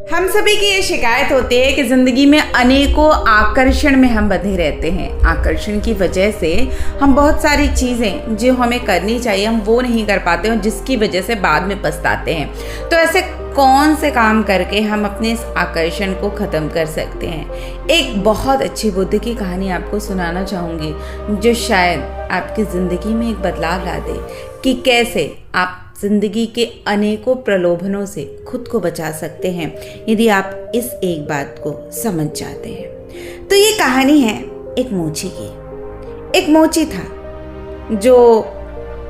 हम सभी की ये शिकायत होती है कि ज़िंदगी में अनेकों आकर्षण में हम बंधे रहते हैं। आकर्षण की वजह से हम बहुत सारी चीज़ें जो हमें करनी चाहिए हम वो नहीं कर पाते और जिसकी वजह से बाद में पछताते हैं। तो ऐसे कौन से काम करके हम अपने इस आकर्षण को ख़त्म कर सकते हैं? एक बहुत अच्छी बुद्ध की कहानी आपको सुनाना चाहूँगी जो शायद आपकी ज़िंदगी में एक बदलाव ला दे कि कैसे आप जिंदगी के अनेकों प्रलोभनों से खुद को बचा सकते हैं यदि आप इस एक बात को समझ जाते हैं। तो ये कहानी है एक मोची की। एक मोची था जो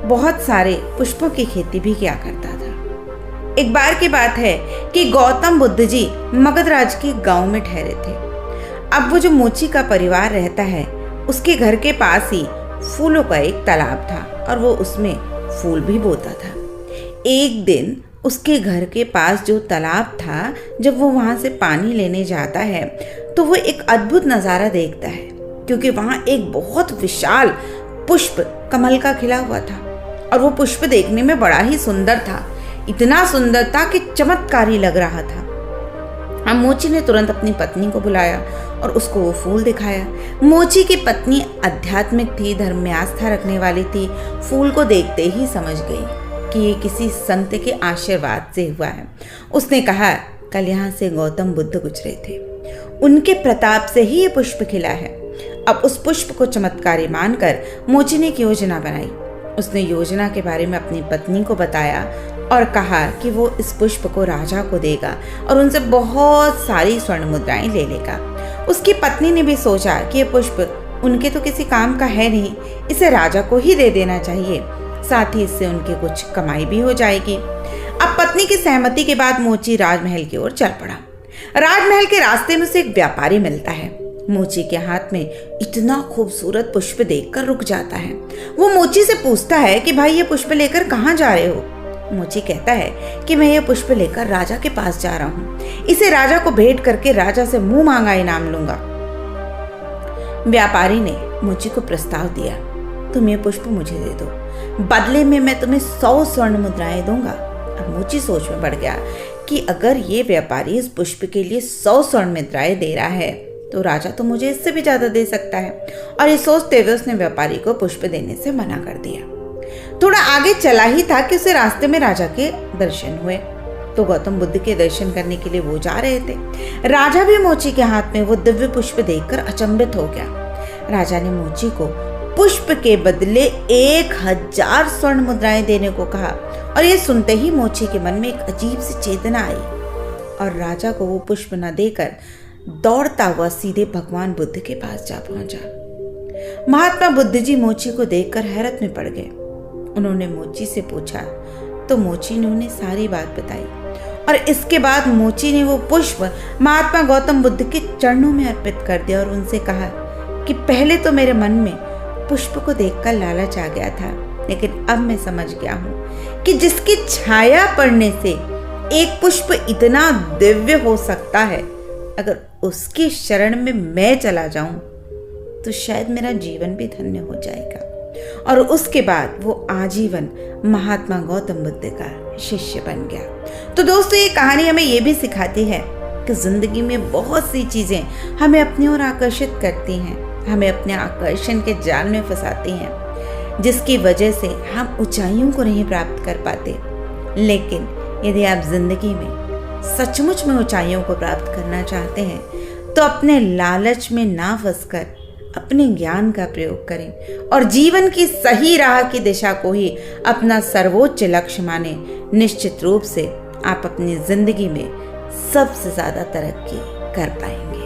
बहुत सारे पुष्पों की खेती भी किया करता था। एक बार की बात है कि गौतम बुद्ध जी मगधराज के गांव में ठहरे थे। अब वो जो मोची का परिवार रहता है उसके घर के पास ही फूलों का एक तालाब था और वो उसमें फूल भी बोता था। एक दिन उसके घर के पास जो तालाब था, जब वो वहाँ से पानी लेने जाता है तो वो एक अद्भुत नज़ारा देखता है क्योंकि वहाँ एक बहुत विशाल पुष्प कमल का खिला हुआ था और वो पुष्प देखने में बड़ा ही सुंदर था। इतना सुंदर था कि चमत्कारी लग रहा था। अब मोची ने तुरंत अपनी पत्नी को बुलाया और उसको वो फूल दिखाया। मोची की पत्नी आध्यात्मिक थी, धर्म में आस्था रखने वाली थी। फूल को देखते ही समझ गई कि ये किसी संत के आशीर्वाद से हुआ है। उसने कहा, कल यहाँ से गौतम बुद्ध गुजरे थे, उनके प्रताप से ही ये पुष्प खिला है। अब उस पुष्प को चमत्कारी मानकर मोची ने एक योजना बनाई। उसने योजना के बारे में अपनी पत्नी को बताया और कहा कि वो इस पुष्प को राजा को देगा और उनसे बहुत सारी स्वर्ण मुद्राएं ले लेगा। उसकी पत्नी ने भी सोचा कि ये पुष्प उनके तो किसी काम का है नहीं, इसे राजा को ही दे देना चाहिए, साथ ही इससे उनके कुछ कमाई भी हो जाएगी। अब पत्नी की सहमति के बाद मोची राजमहल की ओर चल पड़ा। राजमहल के रास्ते में से एक व्यापारी मिलता है। मोची के हाथ में इतना खूबसूरत पुष्प देखकर रुक जाता है। वो मोची से पूछता है कि भाई ये पुष्प लेकर कहाँ जा रहे हो? मोची कहता है कि मैं ये पुष्प लेकर राजा के पास जा रहा हूँ, इसे राजा को भेंट करके राजा से मुंह मांगा इनाम लूंगा। व्यापारी ने मोची को प्रस्ताव दिया, तुम ये पुष्प मुझे दे दो, बदले में मैं तुम्हें 100 स्वर्ण मुद्राएं दूंगा। अब मोची सोच में पड़ गया कि अगर ये व्यापारी इस पुष्प के लिए 100 स्वर्ण मुद्राएं दे रहा है तो राजा तो मुझे इससे भी ज्यादा दे सकता है। और ये सोचते हुए उसने व्यापारी को पुष्प देने से मना कर दिया। थोड़ा आगे चला ही था कि उसे रास्ते में राजा के दर्शन हुए। तो गौतम बुद्ध के दर्शन करने के लिए वो जा रहे थे। राजा भी मोची के हाथ में वो दिव्य पुष्प देखकर अचंभित हो गया। राजा ने मोची को पुष्प के बदले 1000 स्वर्ण मुद्राएं देने को कहा और ये सुनते ही मोची के मन में एक अजीब सी चेतना आई और राजा को वो पुष्प न देकर दौड़ता हुआ सीधे भगवान बुद्ध के पास जा पहुंचा। महात्मा बुद्ध जी मोची को देखकर हैरत में पड़ गए। उन्होंने मोची से पूछा तो मोची ने उन्हें सारी बात बताई और इसके बाद मोची ने वो पुष्प महात्मा गौतम बुद्ध के चरणों में अर्पित कर दिया और उनसे कहा कि पहले तो मेरे मन में पुष्प को देखकर लालच आ गया था, लेकिन अब मैं समझ गया हूँ कि जिसकी छाया पड़ने से एक पुष्प इतना दिव्य हो सकता है, अगर उसकी शरण में मैं चला जाऊं तो शायद मेरा जीवन भी धन्य हो जाएगा। और उसके बाद वो आजीवन महात्मा गौतम बुद्ध का शिष्य बन गया। तो दोस्तों ये कहानी हमें ये भी सिखाती है कि जिंदगी में बहुत सी चीजें हमें अपनी ओर आकर्षित करती हैं, हमें अपने आकर्षण के जाल में फंसाती हैं, जिसकी वजह से हम ऊंचाइयों को नहीं प्राप्त कर पाते। लेकिन यदि आप जिंदगी में सचमुच में ऊंचाइयों को प्राप्त करना चाहते हैं तो अपने लालच में ना फंसकर अपने ज्ञान का प्रयोग करें और जीवन की सही राह की दिशा को ही अपना सर्वोच्च लक्ष्य माने। निश्चित रूप से आप अपनी जिंदगी में सबसे ज्यादा तरक्की कर पाएंगे।